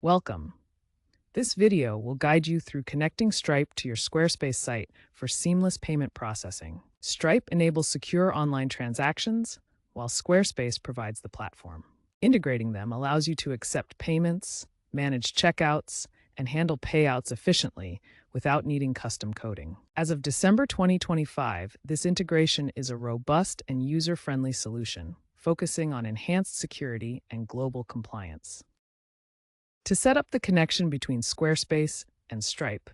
Welcome. This video will guide you through connecting Stripe to your Squarespace site for seamless payment processing. Stripe enables secure online transactions, while Squarespace provides the platform. Integrating them allows you to accept payments, manage checkouts, and handle payouts efficiently without needing custom coding. As of December 2025, this integration is a robust and user-friendly solution, focusing on enhanced security and global compliance. To set up the connection between Squarespace and Stripe,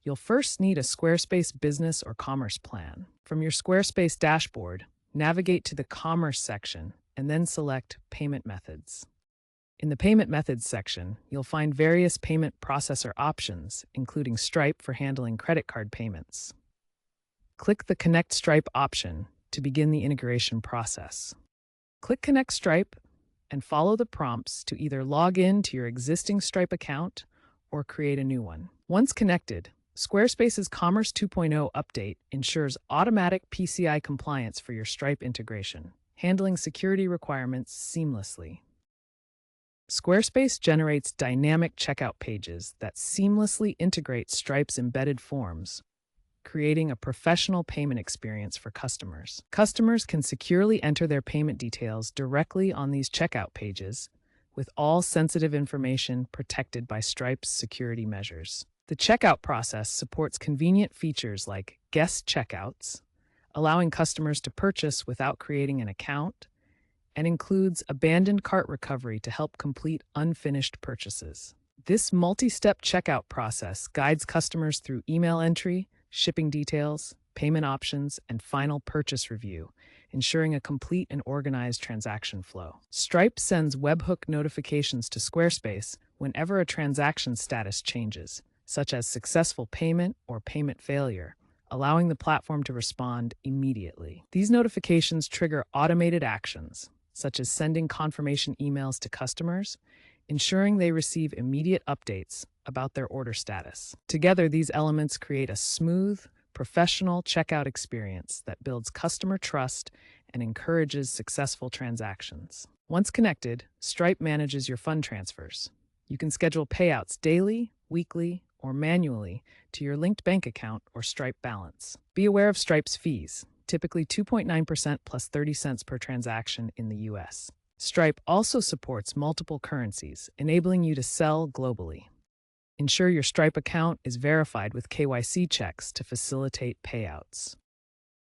you'll first need a Squarespace business or commerce plan. From your Squarespace dashboard, navigate to the Commerce section and then select Payment Methods. In the Payment Methods section, you'll find various payment processor options, including Stripe for handling credit card payments. Click the Connect Stripe option to begin the integration process. Click Connect Stripe and follow the prompts to either log in to your existing Stripe account or create a new one. Once connected, Squarespace's Commerce 2.0 update ensures automatic PCI compliance for your Stripe integration, handling security requirements seamlessly. Squarespace generates dynamic checkout pages that seamlessly integrate Stripe's embedded forms, creating a professional payment experience for customers. Customers can securely enter their payment details directly on these checkout pages, with all sensitive information protected by Stripe's security measures. The checkout process supports convenient features like guest checkouts, allowing customers to purchase without creating an account, and includes abandoned cart recovery to help complete unfinished purchases. This multi-step checkout process guides customers through email entry, shipping details, payment options, and final purchase review, ensuring a complete and organized transaction flow. Stripe sends webhook notifications to Squarespace whenever a transaction status changes, such as successful payment or payment failure, allowing the platform to respond immediately. These notifications trigger automated actions, such as sending confirmation emails to customers, ensuring they receive immediate updates about their order status. Together, these elements create a smooth, professional checkout experience that builds customer trust and encourages successful transactions. Once connected, Stripe manages your fund transfers. You can schedule payouts daily, weekly, or manually to your linked bank account or Stripe balance. Be aware of Stripe's fees, typically 2.9% plus 30 cents per transaction in the US. Stripe also supports multiple currencies, enabling you to sell globally. Ensure your Stripe account is verified with KYC checks to facilitate payouts.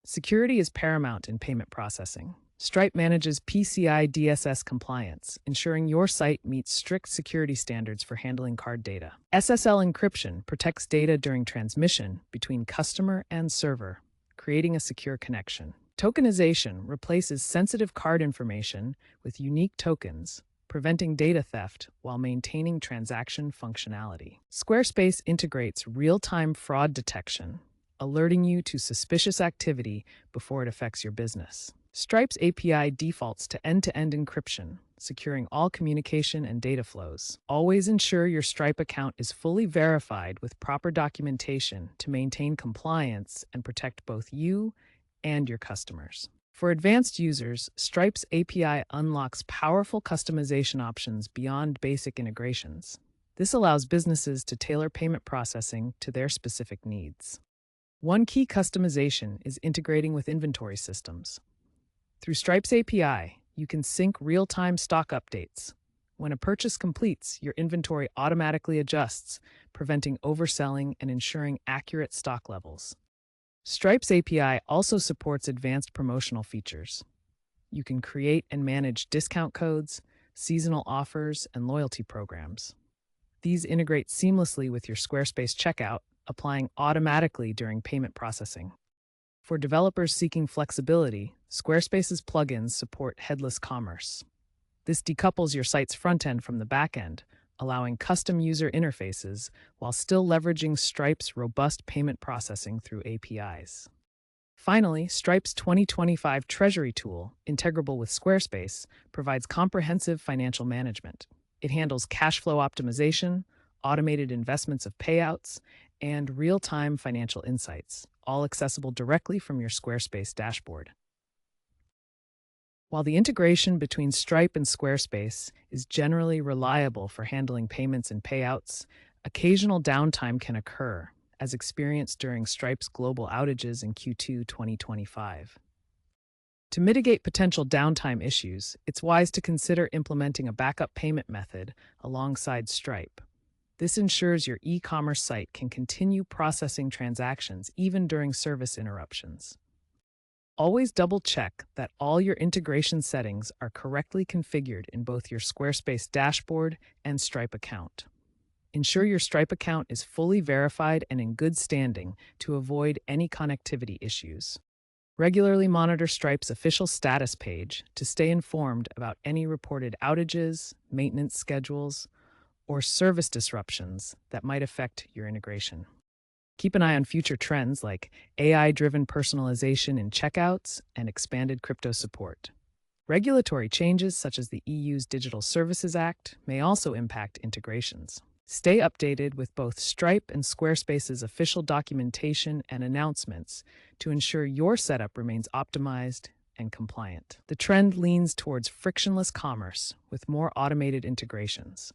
Security is paramount in payment processing. Stripe manages PCI DSS compliance, ensuring your site meets strict security standards for handling card data. SSL encryption protects data during transmission between customer and server, creating a secure connection. Tokenization replaces sensitive card information with unique tokens, preventing data theft while maintaining transaction functionality. Squarespace integrates real-time fraud detection, alerting you to suspicious activity before it affects your business. Stripe's API defaults to end-to-end encryption, securing all communication and data flows. Always ensure your Stripe account is fully verified with proper documentation to maintain compliance and protect both you and your customers. For advanced users, Stripe's API unlocks powerful customization options beyond basic integrations. This allows businesses to tailor payment processing to their specific needs. One key customization is integrating with inventory systems. Through Stripe's API, you can sync real-time stock updates. When a purchase completes, your inventory automatically adjusts, preventing overselling and ensuring accurate stock levels. Stripe's API also supports advanced promotional features. You can create and manage discount codes, seasonal offers, and loyalty programs. These integrate seamlessly with your Squarespace checkout, applying automatically during payment processing. For developers seeking flexibility, Squarespace's plugins support headless commerce. This decouples your site's front end from the back end, allowing custom user interfaces while still leveraging Stripe's robust payment processing through APIs. Finally, Stripe's 2025 Treasury tool, integrable with Squarespace, provides comprehensive financial management. It handles cash flow optimization, automated investments of payouts, and real-time financial insights, all accessible directly from your Squarespace dashboard. While the integration between Stripe and Squarespace is generally reliable for handling payments and payouts, occasional downtime can occur, as experienced during Stripe's global outages in Q2 2025. To mitigate potential downtime issues, it's wise to consider implementing a backup payment method alongside Stripe. This ensures your e-commerce site can continue processing transactions even during service interruptions. Always double-check that all your integration settings are correctly configured in both your Squarespace dashboard and Stripe account. Ensure your Stripe account is fully verified and in good standing to avoid any connectivity issues. Regularly monitor Stripe's official status page to stay informed about any reported outages, maintenance schedules, or service disruptions that might affect your integration. Keep an eye on future trends like AI-driven personalization in checkouts and expanded crypto support. Regulatory changes such as the EU's Digital Services Act may also impact integrations. Stay updated with both Stripe and Squarespace's official documentation and announcements to ensure your setup remains optimized and compliant. The trend leans towards frictionless commerce with more automated integrations.